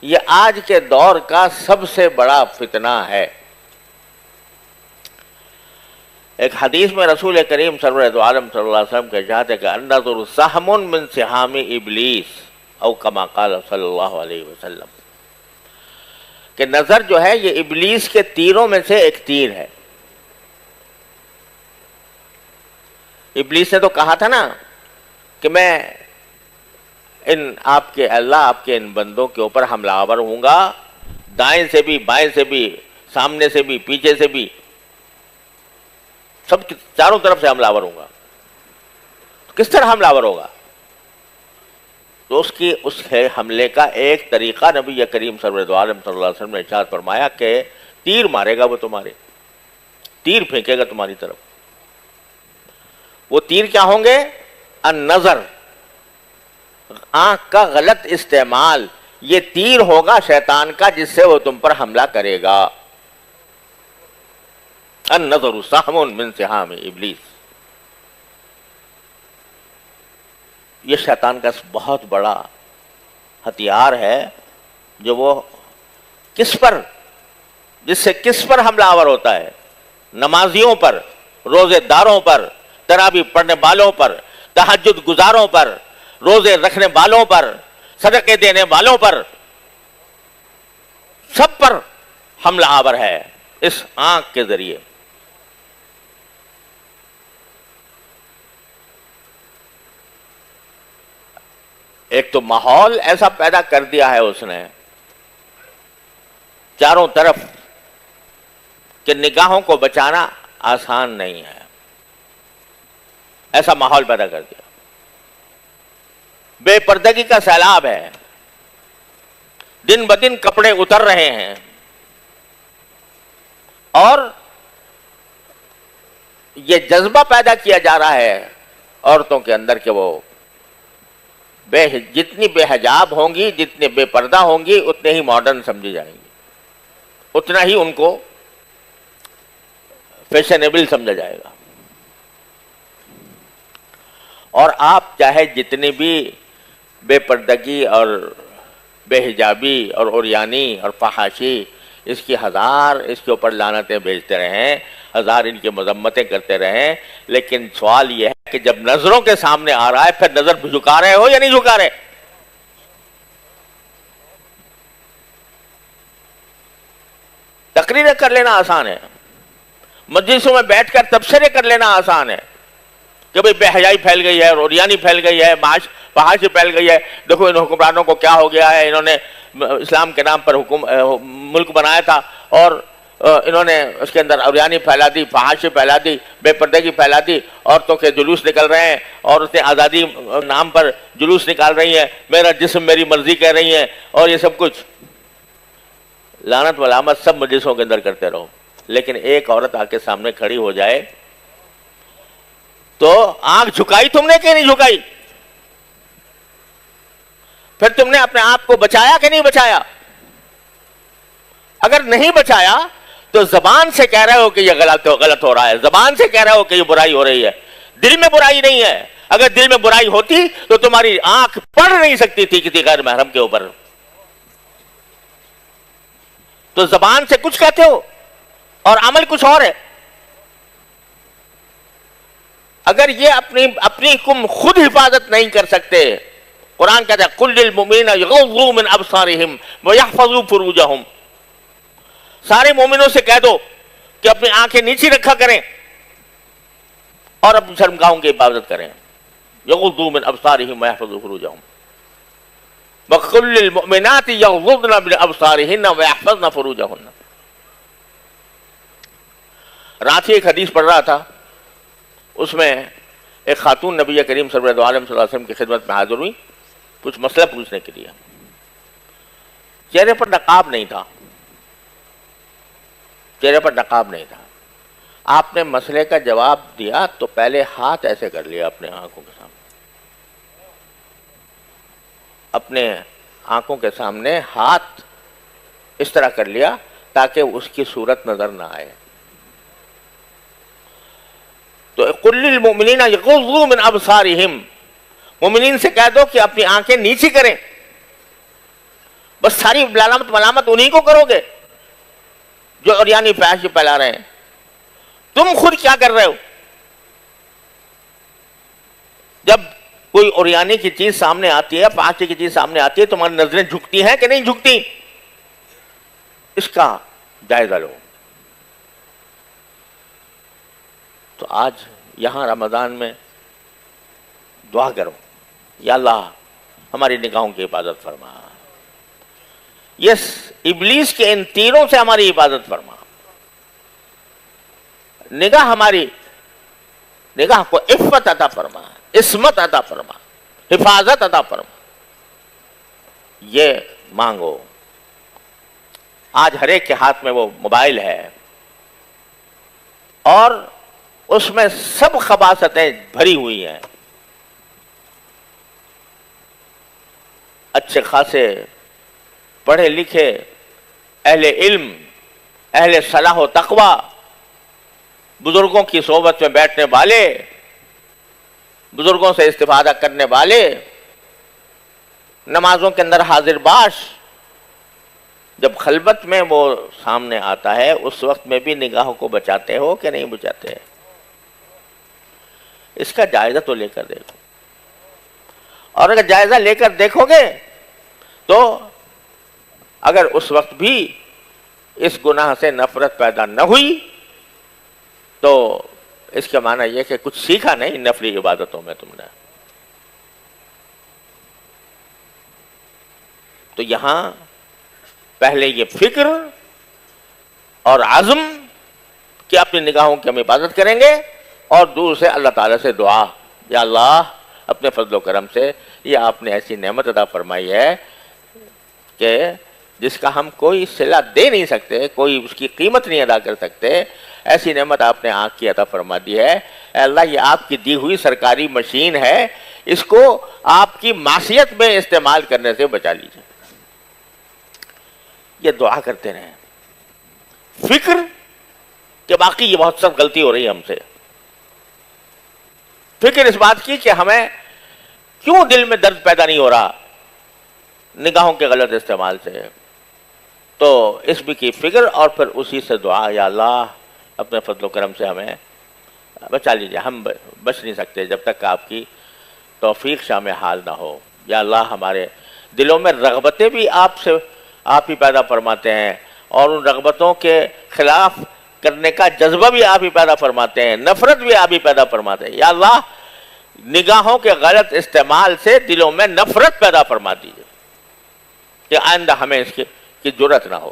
یہ آج کے دور کا سب سے بڑا فتنہ ہے۔ ایک حدیث میں رسول کریم سرور دو عالم صلی اللہ علیہ وسلم کے ارشاد ہے کہ النظر سہم من سہام ابلیس او کما قال صلی اللہ علیہ وسلم، کہ نظر جو ہے یہ ابلیس کے تیروں میں سے ایک تیر ہے۔ ابلیس نے تو کہا تھا نا کہ میں آپ کے ان بندوں کے اوپر حملہ آور ہوں گا، دائیں سے بھی، بائیں سے بھی، سامنے سے بھی، پیچھے سے بھی، سب چاروں طرف سے حملہ آور ہوں گا۔ کس طرح حملہ آور ہوگا؟ تو اس حملے کا ایک طریقہ نبی کریم سرور دو عالم صلی اللہ علیہ وسلم نے ارشاد فرمایا کہ تیر مارے گا، وہ تمہارے تیر پھینکے گا تمہاری طرف۔ وہ تیر کیا ہوں گے؟ النظر، آنکھ کا غلط استعمال، یہ تیر ہوگا شیطان کا جس سے وہ تم پر حملہ کرے گا۔ النظر سہم من سہام ابلیس، یہ شیطان کا بہت بڑا ہتھیار ہے جو وہ جس سے کس پر حملہ آور ہوتا ہے؟ نمازیوں پر، روزے داروں پر، تراویح پڑھنے والوں پر، تہجد گزاروں پر، روزے رکھنے والوں پر، صدقے دینے والوں پر، سب پر حملہ آور ہے اس آنکھ کے ذریعے۔ ایک تو ماحول ایسا پیدا کر دیا ہے اس نے چاروں طرف کہ نگاہوں کو بچانا آسان نہیں ہے، ایسا ماحول پیدا کر دیا۔ بے پردگی کا سیلاب ہے، دن بدن کپڑے اتر رہے ہیں، اور یہ جذبہ پیدا کیا جا رہا ہے عورتوں کے اندر کہ وہ جتنی بے حجاب ہوں گی، جتنے بے پردہ ہوں گی، اتنے ہی ماڈرن سمجھی جائیں گی، اتنا ہی ان کو فیشنیبل سمجھا جائے گا۔ اور آپ چاہے جتنی بھی بے پردگی اور بے حجابی اور عریانی اور فحاشی اس کے اوپر لعنتیں بھیجتے رہیں، ہزار ان کی مذمتیں کرتے رہیں، لیکن سوال یہ ہے کہ جب نظروں کے سامنے آ رہا ہے پھر نظر جھکا رہے ہو یا نہیں جھکا رہے؟ تقریریں کر لینا آسان ہے، مجلسوں میں بیٹھ کر تبصرے کر لینا آسان ہے کہ بھئی بے حیائی پھیل گئی ہے، عریانی پھیل گئی ہے، فحاشی پھیل گئی ہے، دیکھو ان حکمرانوں کو کیا ہو گیا ہے، انہوں نے اسلام کے نام پر ملک بنایا تھا اور انہوں نے اس کے اندر عریانی پھیلا دی، فحاشی پھیلا دی، بے پردگی پھیلا دی، عورتوں کے جلوس نکل رہے ہیں، عورتیں آزادی نام پر جلوس نکال رہی ہیں، میرا جسم میری مرضی کہہ رہی ہیں، اور یہ سب کچھ لعنت ملامت سب مجلسوں کے اندر کرتے رہو۔ لیکن ایک عورت آ کے سامنے کھڑی ہو جائے تو آنکھ جھکائی تم نے کہ نہیں جھکائی؟ پھر تم نے اپنے آپ کو بچایا کہ نہیں بچایا؟ اگر نہیں بچایا تو زبان سے کہہ رہے ہو کہ یہ غلط ہو رہا ہے، زبان سے کہہ رہے ہو کہ یہ برائی ہو رہی ہے، دل میں برائی نہیں ہے۔ اگر دل میں برائی ہوتی تو تمہاری آنکھ پڑھ نہیں سکتی تھی کسی غیر محرم کے اوپر۔ تو زبان سے کچھ کہتے ہو اور عمل کچھ اور ہے۔ اگر یہ اپنی خود حفاظت نہیں کر سکتے، قرآن کہتا ہے قُلْ لِلْمُؤْمِنِينَ يَغُضُّوا مِنْ أَبْصَارِهِمْ وَيَحْفَظُوا فُرُوجَهُمْ، سارے مومنوں سے کہہ دو کہ اپنی آنکھیں نیچی رکھا کریں اور اپنی شرمگاہوں کی حفاظت کریں۔ يَغُضُّوا مِنْ أَبْصَارِهِمْ وَيَحْفَظُوا فُرُوجَهُمْ وَقُلْ لِلْمُؤْمِنَاتِ يَغْضُضْنَ مِنْ أَبْصَارِهِنَّ وَيَحْفَظْنَ فُرُوجَهُنَّ۔ رات ہی ایک حدیث پڑھ رہا تھا، اس میں ایک خاتون نبی کریم صلی اللہ علیہ وسلم کی خدمت میں حاضر ہوئی کچھ مسئلہ پوچھنے کے لیے۔ چہرے پر نقاب نہیں تھا، چہرے پر نقاب نہیں تھا۔ آپ نے مسئلے کا جواب دیا تو پہلے ہاتھ ایسے کر لیا اپنے آنکھوں کے سامنے، اپنے آنکھوں کے سامنے ہاتھ اس طرح کر لیا تاکہ اس کی صورت نظر نہ آئے۔ تو قُلْ لِلْمُؤْمِنِينَ يَغُضُّوا مِنْ أَبْصَارِهِمْ، مومنین سے کہہ دو کہ اپنی آنکھیں نیچی کریں، اور ساری ملامت انہی کو کرو گے جو عریانی فحاشی پھیلا رہے ہیں. تم خود کیا کر رہے ہو؟ جب کوئی عریانی کی چیز سامنے آتی ہے، فحاشی کی چیز سامنے آتی ہے، تمہاری نظریں جھکتی ہیں کہ نہیں جھکتی؟ اس کا جائزہ لو. تو آج یہاں رمضان میں دعا کرو، یا اللہ ہماری نگاہوں کی حفاظت فرما، یس ابلیس کے ان تیروں سے ہماری حفاظت فرما. نگاہ کو عفت عطا فرما، عصمت عطا فرما، حفاظت عطا فرما. یہ مانگو. آج ہر ایک کے ہاتھ میں وہ موبائل ہے اور اس میں سب خباثتیں بھری ہوئی ہیں. اچھے خاصے پڑھے لکھے اہل علم، اہل صلاح و تقوی، بزرگوں کی صحبت میں بیٹھنے والے، بزرگوں سے استفادہ کرنے والے، نمازوں کے اندر حاضر باش، جب خلوت میں وہ سامنے آتا ہے اس وقت میں بھی نگاہوں کو بچاتے ہو کہ نہیں بچاتے؟ اس کا جائزہ تو لے کر دیکھو. اور اگر جائزہ لے کر دیکھو گے تو اگر اس وقت بھی اس گناہ سے نفرت پیدا نہ ہوئی تو اس کا معنی یہ کہ کچھ سیکھا نہیں نفلی عبادتوں میں تم نے. تو یہاں پہلے یہ فکر اور عزم کہ اپنی نگاہوں کی ہم حفاظت کریں گے، اور دور سے اللہ تعالیٰ سے دعا، یا اللہ اپنے فضل و کرم سے یہ آپ نے ایسی نعمت عطا فرمائی ہے کہ جس کا ہم کوئی صلہ دے نہیں سکتے، کوئی اس کی قیمت نہیں ادا کر سکتے. ایسی نعمت آپ نے آنکھ کی عطا فرما دی ہے. اے اللہ یہ آپ کی دی ہوئی سرکاری مشین ہے، اس کو آپ کی معصیت میں استعمال کرنے سے بچا لیجیے. یہ دعا کرتے رہیں. فکر کہ باقی یہ بہت سب غلطی ہو رہی ہے ہم سے. فکر اس بات کی کہ ہمیں کیوں دل میں درد پیدا نہیں ہو رہا نگاہوں کے غلط استعمال سے. تو اس بھی کی فکر اور پھر اسی سے دعا، یا اللہ اپنے فضل و کرم سے ہمیں بچا لیجیے. ہم بچ نہیں سکتے جب تک آپ کی توفیق شامل حال نہ ہو. یا اللہ ہمارے دلوں میں رغبتیں بھی آپ ہی پیدا فرماتے ہیں، اور ان رغبتوں کے خلاف کرنے کا جذبہ بھی آپ ہی پیدا فرماتے ہیں، نفرت بھی آپ ہی پیدا فرماتے ہیں. یا اللہ نگاہوں کے غلط استعمال سے دلوں میں نفرت پیدا فرما دیجیے کہ آئندہ ہمیں اس کی جرأت نہ ہو.